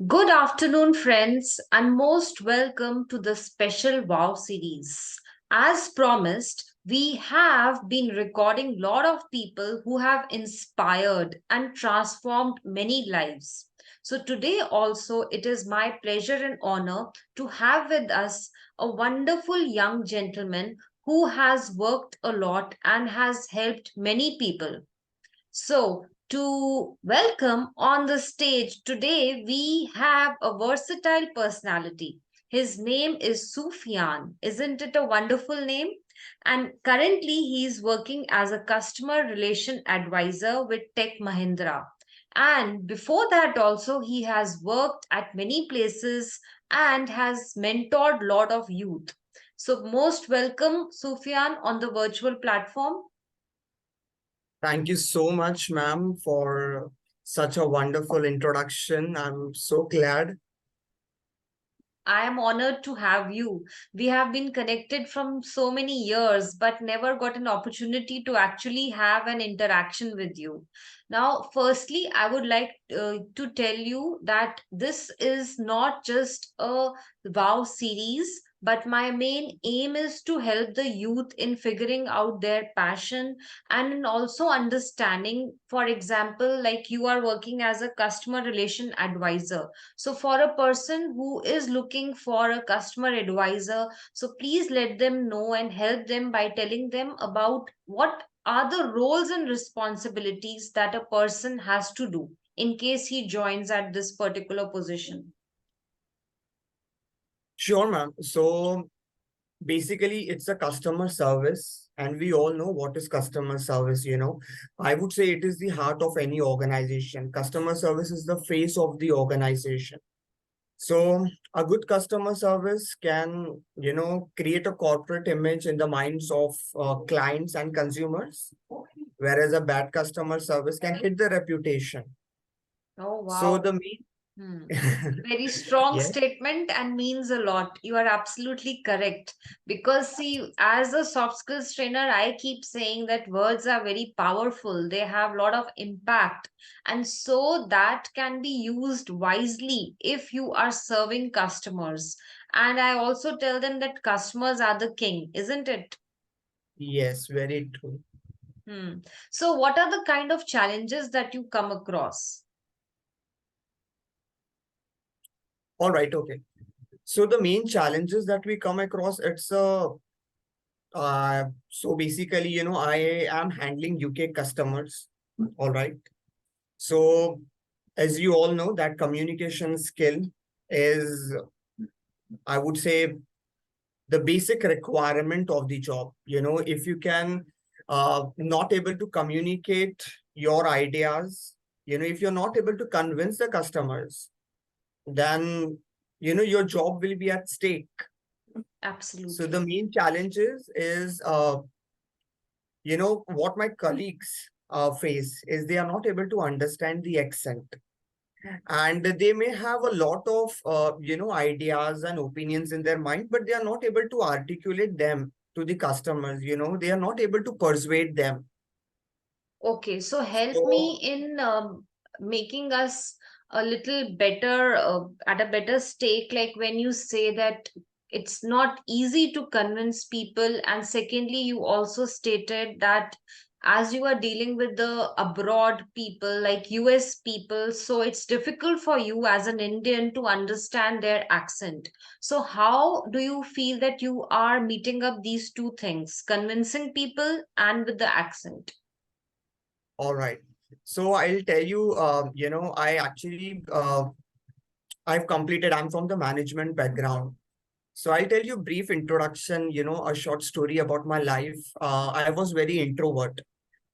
Good afternoon, friends, and most welcome to the special Wow series. As promised, we have been recording a lot of people who have inspired and transformed many lives. So, today also, it is my pleasure and honor to have with us a wonderful young gentleman who has worked a lot and has helped many people. So, to welcome on the stage today, we have a versatile personality. His name is Sufiyan. Isn't it a wonderful name? And currently, he is working as a customer relation advisor with Tech Mahindra. And before that, also, he has worked at many places and has mentored a lot of youth. So, most welcome, Sufiyan, on the virtual platform. Thank you so much, ma'am, for such a wonderful introduction. I'm so glad. I am honored to have you. We have been connected from so many years, but never got an opportunity to actually have an interaction with you. Now, firstly, I would like to tell you that this is not just a Wow series, but my main aim is to help the youth in figuring out their passion and in also understanding, for example, like you are working as a customer relation advisor, so, for a person who is looking for a customer advisor, so please let them know and help them by telling them about what are the roles and responsibilities that a person has to do in case he joins at this particular position. Sure, ma'am. So basically, it's a customer service, and we all know what is customer service. I would say it is the heart of any organization. Customer service is the face of the organization. So a good customer service can, create a corporate image in the minds of clients and consumers, whereas a bad customer service can hit the reputation. Oh, So wow. the main Hmm. Very strong Yes, statement and means a lot. You are absolutely correct. Because, see, as a soft skills trainer, I keep saying that words are very powerful, they have a lot of impact. And so that can be used wisely if you are serving customers. And I also tell them that customers are the king, isn't it? yes, very true. Hmm. So, what are the kind of challenges that you come across? All right, okay. So the main challenges that we come across, so basically, I am handling UK customers. All right. So as you all know, that communication skill is, I would say, the basic requirement of the job. If you can not able to communicate your ideas, if you're not able to convince the customers, then your job will be at stake. So the Absolutely. main challenges is what my colleagues face is they are not able to understand the accent, and they may have a lot of ideas and opinions in their mind, but they are not able to articulate them to the customers. They are not able to persuade them. Okay, so help So me in making us a little better, at a better stake, like when you say that it's not easy to convince people. And secondly, you also stated that as you are dealing with the abroad people, like US people, so it's difficult for you as an Indian to understand their accent. So, how do you feel that you are meeting up these two things, convincing people and with the accent? all right, so I'll tell you, I've completed, I'm from the management background. So I'll tell you a brief introduction, a short story about my life. I was very introvert.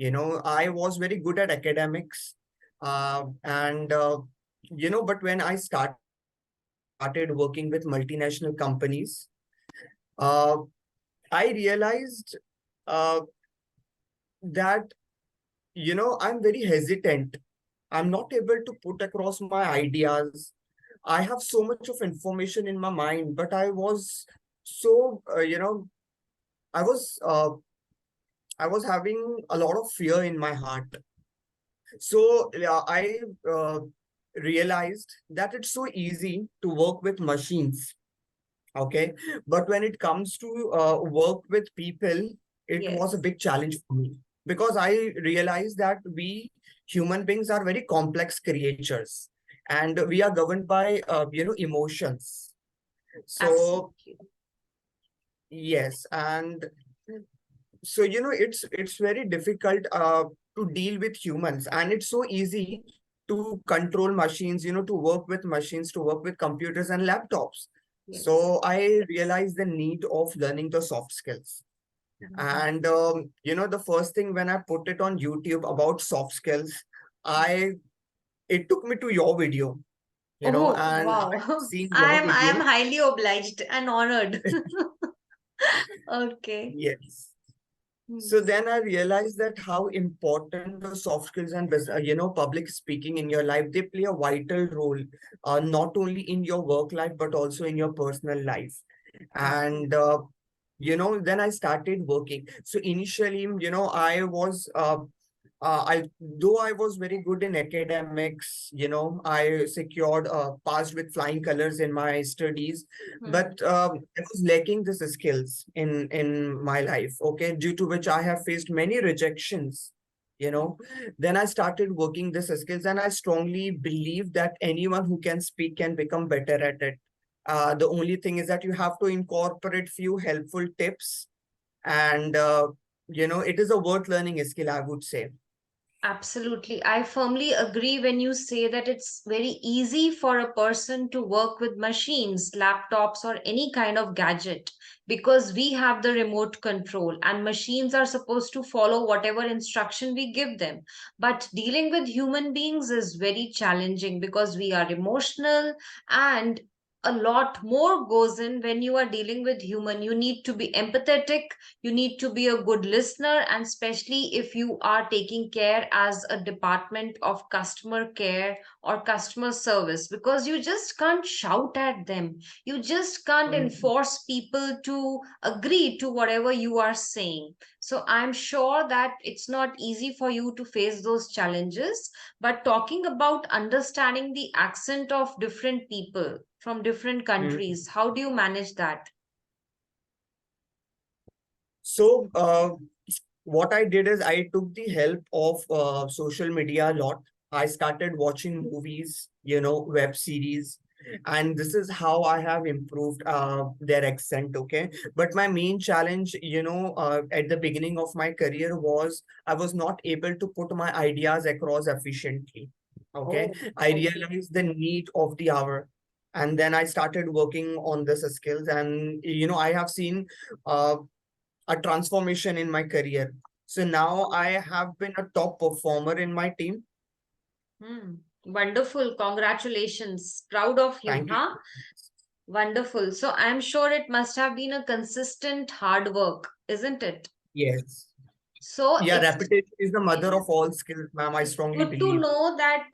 I was very good at academics. And but when I started working with multinational companies, uh, I realized uh, that I'm very hesitant. I'm not able to put across my ideas. I have so much of information in my mind, but I was so I was uh, I was having a lot of fear in my heart. So I realized that it's so easy to work with machines. Okay. But when it comes to work with people, it was a Yes, big challenge for me, because I realized that we human beings are very complex creatures, and we are governed by, emotions. So, absolutely. yes. And so, it's very difficult to deal with humans, and it's so easy to control machines, to work with machines, to work with computers and laptops. Yes. So I realized the need of learning the soft skills. Mhm. And the first thing when I put it on YouTube about soft skills, I it took me to your video, Oh, and I have wow. seen I your am I am video. highly obliged and honored. Okay. Yes. Hmm. So then I realized that how important the soft skills and public speaking in your life, they play a vital role, not only in your work life but also in your personal life. And Absolutely. then I started working. So initially, I was I though I was very good in academics, I secured passed with flying colors in my studies, Hmm. but I was lacking these skills in my life. Okay, due to which I have faced many rejections. You know, then I started working these skills, and I strongly believe that anyone who can speak can become better at it. The only thing is that you have to incorporate few helpful tips, and it is a worth learning skill, I would say. Absolutely. I firmly agree when you say that it's very easy for a person to work with machines, laptops, or any kind of gadget because we have the remote control and machines are supposed to follow whatever instruction we give them. But dealing with human beings is very challenging because we are emotional and a lot more goes in when you are dealing with human. You need to be empathetic, you need to be a good listener, and especially if you are taking care as a department of customer care or customer service, because you just can't shout at them, you just can't Mhm. enforce people to agree to whatever you are saying. So I'm sure that it's not easy for you to face those challenges. But talking about understanding the accent of different people from different Mhm. countries, how do you manage that? So, what I did is I took the help of social media a lot. I started watching movies, web series, and this is how I have improved their accent. Okay. But my main challenge, at the beginning of my career was I was not able to put my ideas across efficiently. Okay. Oh, I okay. realized the need of the hour. And then I started working on this skills, and I have seen uh, a transformation in my career. So now I have been a top performer in my team. Hmm. Wonderful. Congratulations. Proud of you, Thank you. huh? Wonderful. So I'm sure it must have been a consistent hard work, isn't it? Yes. So Yeah, repetition is the mother of all skills, ma'am. I it's strongly good to believe. know that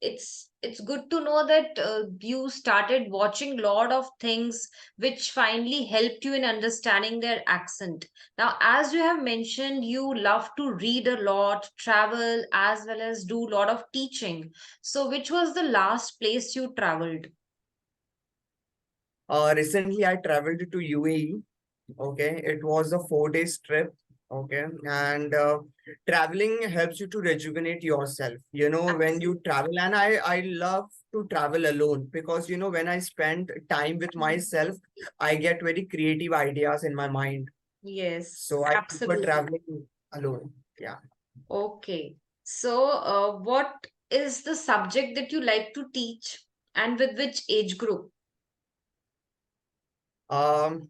it's good to know that you started watching lot of things which finally helped you in understanding their accent. Now, as you have mentioned, you love to read a lot, travel, as well as do a lot of teaching. So which was the last place you traveled? Recently, I traveled to UAE. Okay, it was a 4 days trip. Okay, and traveling helps you to rejuvenate yourself. When you Absolutely. travel, and I love to travel alone, because when I spend time with Mhm. myself, I get very creative ideas in my mind. Yes, So I prefer absolutely. traveling alone. Yeah. Okay. So, what is the subject that you like to teach and with which age group? Um,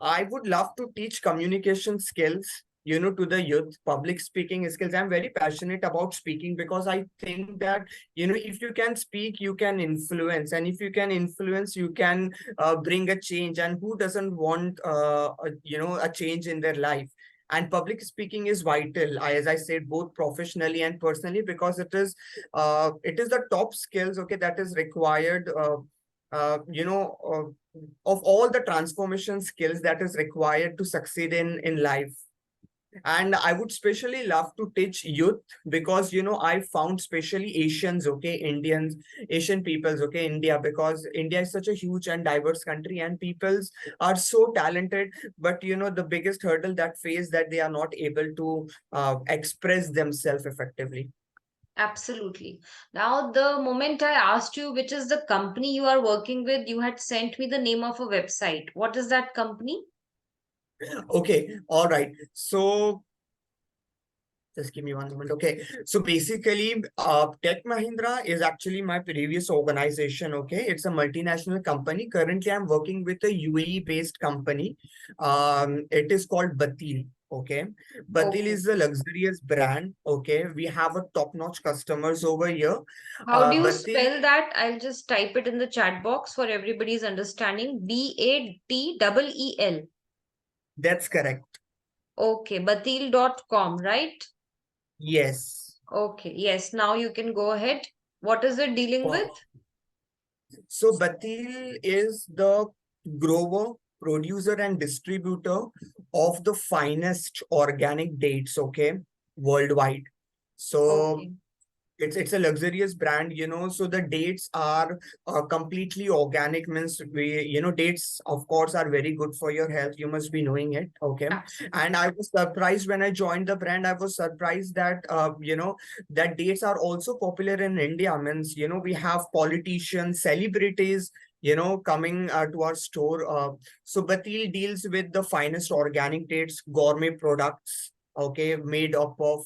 I would love to teach communication skills, to the youth, public speaking skills. I'm very passionate about speaking, because I think that, if you can speak, you can influence. And if you can influence, you can bring a change. And who doesn't want, a change in their life? And public speaking is vital, as I said, both professionally and personally, because it is the top skills, okay, that is required, of all the transformation skills that is required to succeed in life. And I would especially love to teach youth, because I found especially Asians, okay, Indians, Asian peoples, okay, India, because India is such a huge and diverse country and peoples are so talented, but the biggest hurdle that face that they are not able to express themselves effectively. Absolutely. Now, the moment I asked you which is the company you are working with, you had sent me the name of a website. What is that company? Okay, all right. So just give me one moment. Okay. So basically, Tech Mahindra is actually my previous organization. Okay. It's a multinational company. Currently, I'm working with a UAE-based company. It is called Bateel. Okay. Bateel Okay. is a luxurious brand. Okay. We have a top-notch customers over here. How do you Bateel, spell that? I'll just type it in the chat box for everybody's understanding. Bateel. that's correct. Okay, Bateel.com, right? Yes. Okay, yes, now you can go ahead. What is it dealing with? So Bateel is the grower, producer, and distributor of the finest organic dates, okay, worldwide. So Okay, it's a luxurious brand, so the dates are completely organic, means we, dates of course are very good for your health, you must be knowing it, okay. absolutely. And I was surprised when I joined the brand. I was surprised that that dates are also popular in India, means we have politicians, celebrities, coming to our store. So Bateel deals with the finest organic dates, gourmet products, okay, made up of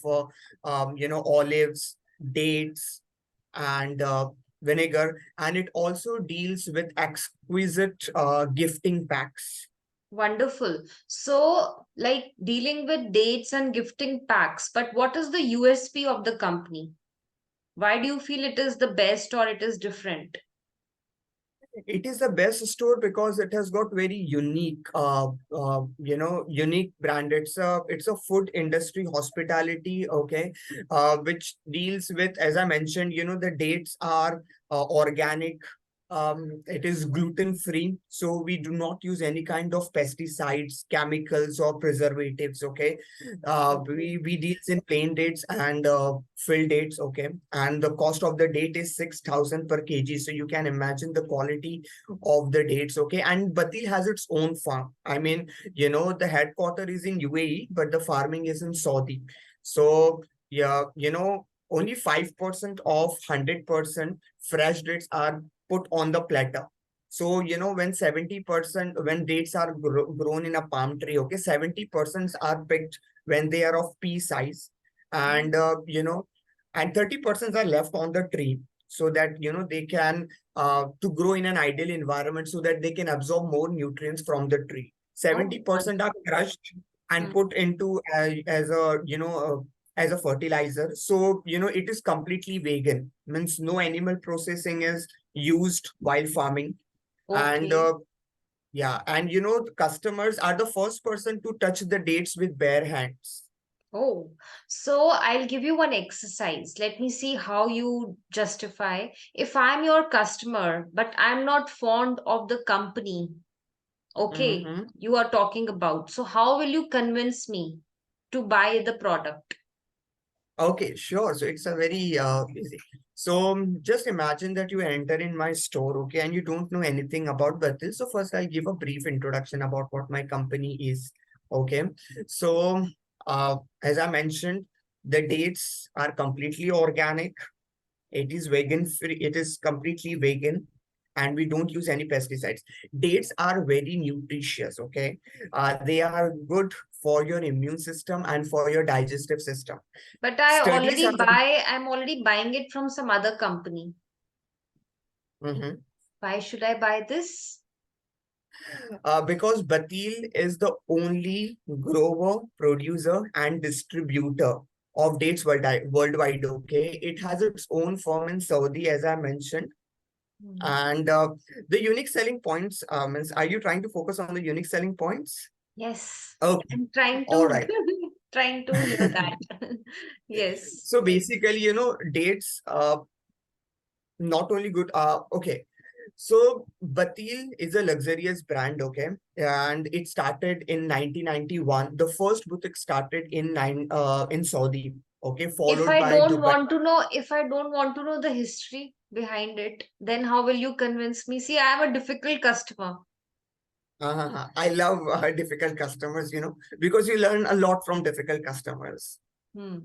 olives, dates, and vinegar, and it also deals with exquisite gifting packs. Wonderful. So, like dealing with dates and gifting packs, but what is the USP of the company? Why do you feel it is the best or it is different? It is the best store because it has got very unique unique brand. It's a food industry, hospitality, okay, which deals with, as I mentioned, the dates are organic. It is gluten free, so we do not use any kind of pesticides, chemicals, or preservatives, okay. Okay. We deals in plain dates and fill dates, okay, and the cost of the date is 6,000 per kg, so you can imagine the quality of the dates, okay. And Bateel has its own farm. I mean, the headquarter is in UAE, but the farming is in Saudi. So yeah, only 5% of 100% fresh dates are put on the platter. So, when 70%, when dates are grown in a palm tree, okay, 70% are picked when they are of pea size. And, and 30% are left on the tree, so that, they can, to grow in an ideal environment, so that they can absorb more nutrients from the tree. Oh, 70% are wonderful. crushed and Hmm. put into as a, as a fertilizer. So, it is completely vegan, means no animal processing is used while farming. And Okay. yeah, and the customers are the first person to touch the dates with bare hands. Oh, so I'll give you one exercise. Let me see how you justify. If I'm your customer, but I'm not fond of the company, okay, Mhm. you are talking about. So how will you convince me to buy the product? Okay, sure. So it's a very easy. So just imagine that you enter in my store, okay, and you don't know anything about Batil. So first I'll give a brief introduction about what my company is. Okay. So as I mentioned, the dates are completely organic. It is vegan free. It is completely vegan, and we don't use any pesticides. Dates are very nutritious. Okay, they are good for your immune system and for your digestive system. But Studies are I'm already buying it from some other company. Mhm. Why should I buy this? Because Bateel is the only grower, producer, and distributor of dates worldwide. Okay, it has its own firm in Saudi, as I mentioned. Hmm. And the unique selling points, is, are you trying to focus on the unique selling points? Yes, Okay, I'm trying all to right. trying to hear that. Yes. So basically, dates not only good. Okay. So Bateel is a luxurious brand, okay, and it started in 1991. The first boutique started in Saudi, okay, followed by Dubai. If I don't want to know the history behind it, then how will you convince me? See, I am a difficult customer. I love difficult customers, because you learn a lot from difficult customers. Hmm.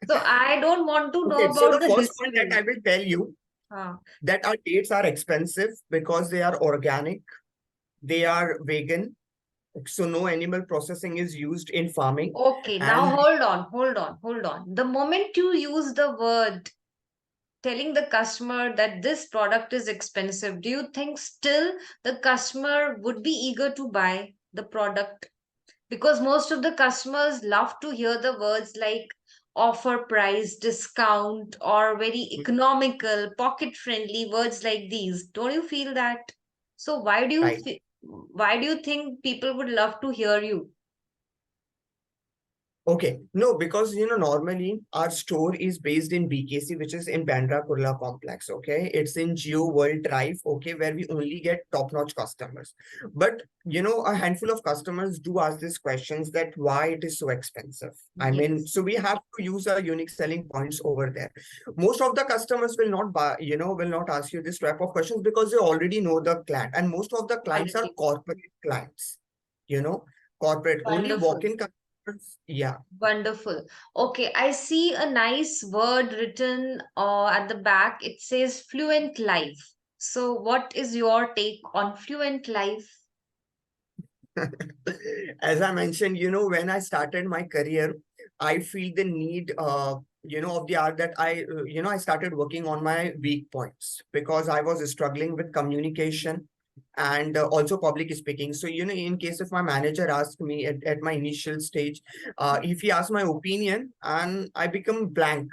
So I don't want to know Okay, so about the the first point that history. I will tell you Huh. that our dates are expensive because they are organic, they are vegan, so no animal processing is used in farming, Okay, now and hold on. The moment you use the word telling the customer that this product is expensive, do you think still the customer would be eager to buy the product? Because most of the customers love to hear the words like offer price, discount, or very economical, pocket friendly words like these. Don't you feel that? So right. why do you think people would love to hear you? Okay, no, because normally our store is based in BKC, which is in Bandra Kurla complex. Okay, it's in Geo World Drive. Okay, where we only get top-notch customers. But a handful of customers do ask these questions that why it is so expensive. I mean, Yes, so we have to use our unique selling points over there. Most of the customers will not buy, will not ask you this type of questions because they already know the client, and most of the clients are already. corporate clients. You know, corporate only Wonderful. walk-in customers. Yeah. Wonderful. Okay, I see a nice word written at the back. It says fluent life. So, what is your take on fluent life? As I mentioned, when I started my career, I feel the need, of the art that I started working on my weak points because I was struggling with communication and also public speaking. So, in case if my manager asked me at my initial stage, if he asked my opinion and I become blank.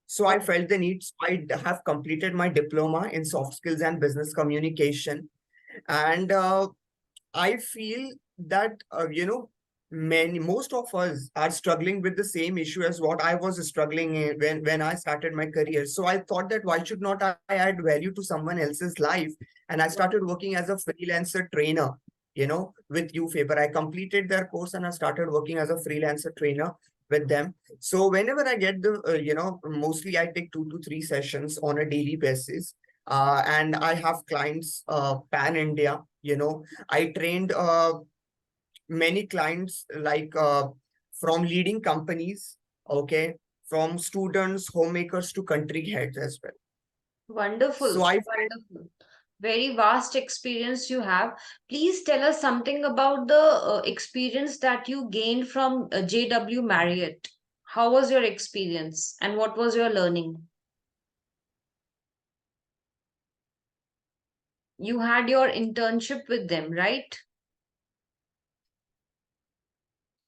So I Oh, felt the need. So I have completed my diploma in soft skills and business communication. And I feel that most of us are struggling with the same issue as what I was struggling in when I started my career. So I thought that why should not I add value to someone else's life? And I started wonderful. working as a freelancer trainer, with UFaber. I completed their course and I started working as a freelancer trainer with them. So whenever I get mostly I take 2 to 3 sessions on a daily basis. And I have clients pan India. I trained many clients like from leading companies, okay, from students, homemakers to country heads as well. So Wonderful. I Wonderful. Very vast experience you have. Please tell us something about the experience that you gained from JW Marriott. How was your experience and what was your learning? You had your internship with them, right?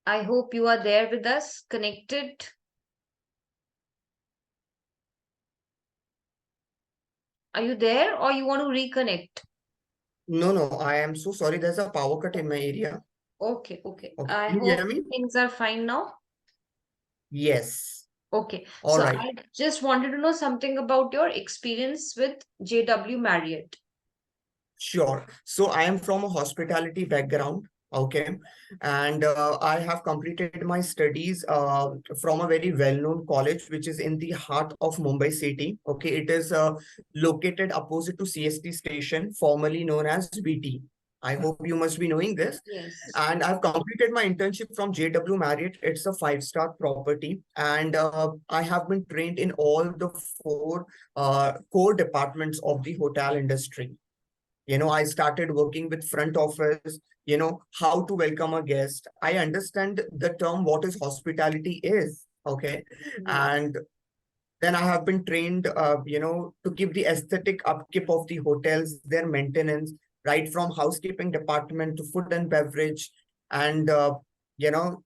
I hope you are there with us, connected. Are you there or you want to reconnect? no, I am so sorry. There's a power cut in my area. Okay, okay. Okay, I can you hear hope me? things are fine now. Yes. Okay. All So right. I just wanted to know something about your experience with JW Marriott. Sure. So I am from a hospitality background. Okay. And I have completed my studies from a very well-known college, which is in the heart of Mumbai city. Okay. It is located opposite to CST station, formerly known as BT. I hope you must be knowing this. Yes. And I've completed my internship from JW Marriott. It's a five-star property. And I have been trained in all the four core departments of the hotel industry. I started working with front office, how to welcome a guest. I understand the term what is hospitality is. Okay. Yes. And then I have been trained, to keep the aesthetic upkeep of the hotels, their maintenance, right from housekeeping department to food and beverage and, you know,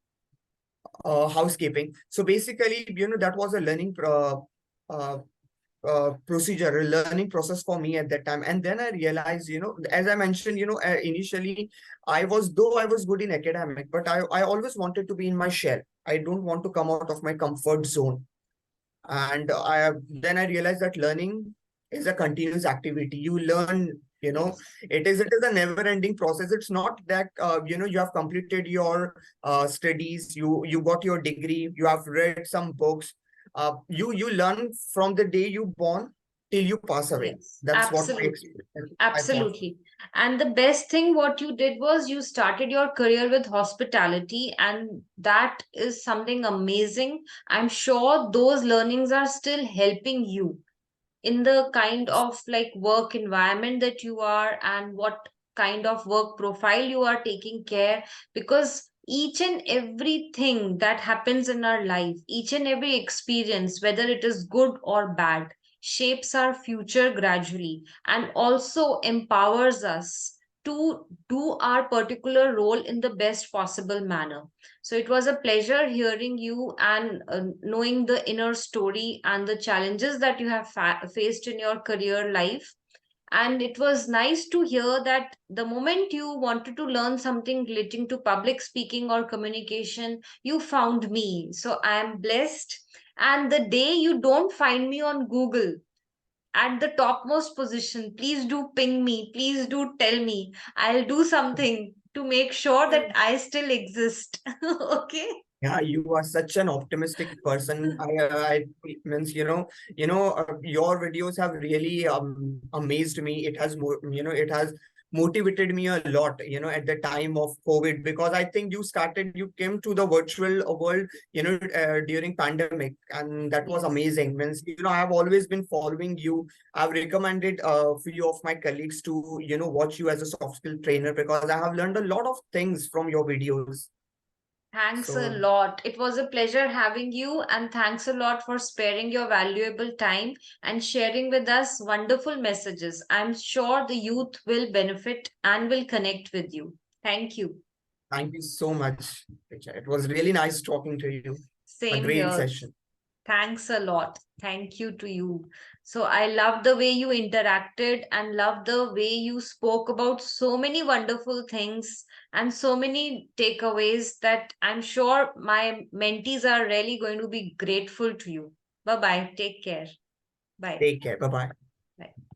housekeeping. So basically, that was a uh, procedure, a learning process for me at that time. And then I realized, as I mentioned, initially though I was good in academic, but I always wanted to be in my shell. I don't want to come out of my comfort zone. And then I realized that learning is a continuous activity. You learn, Yes. it is a never ending process. It's not that you have completed your studies, you got your degree, you have read some books. You learn from the day you born till you pass away. Yes, That's what absolutely. I thought. Absolutely. And the best thing what you did was you started your career with hospitality, and that is something amazing. I'm sure those learnings are still helping you in the kind of like work environment that you are, and what kind of work profile you are taking care, because each and everything that happens in our life, each and every experience, whether it is good or bad, shapes our future gradually and also empowers us to do our particular role in the best possible manner. So it was a pleasure hearing you and knowing the inner story and the challenges that you have faced in your career life. And it was nice to hear that the moment you wanted to learn something relating to public speaking or communication, you found me. So I am blessed. And the day you don't find me on Google at the topmost position, please do ping me. Please do tell me. I'll do something to make sure that I still exist. Okay. Yeah, you are such an optimistic person. I means your videos have really amazed me. It has it has motivated me a lot. At the time of COVID, because I think you came to the virtual world, during pandemic, and that was Yes. amazing. Means I have always been following you. I've recommended a few of my colleagues to watch you as a soft skill trainer, because I have learned a lot of things from your videos. Thanks a So. lot. It was a pleasure having you, and thanks a lot for sparing your valuable time and sharing with us wonderful messages. I'm sure the youth will benefit and will connect with you. Thank you. Thank you so much, Richa. It was really nice talking to you. A Same great here. session. Thanks a lot. Thank you to you. So I love the way you interacted and love the way you spoke about so many wonderful things and so many takeaways that I'm sure my mentees are really going to be grateful to you. Bye bye. Take care. Bye. Take care. Bye bye. Bye.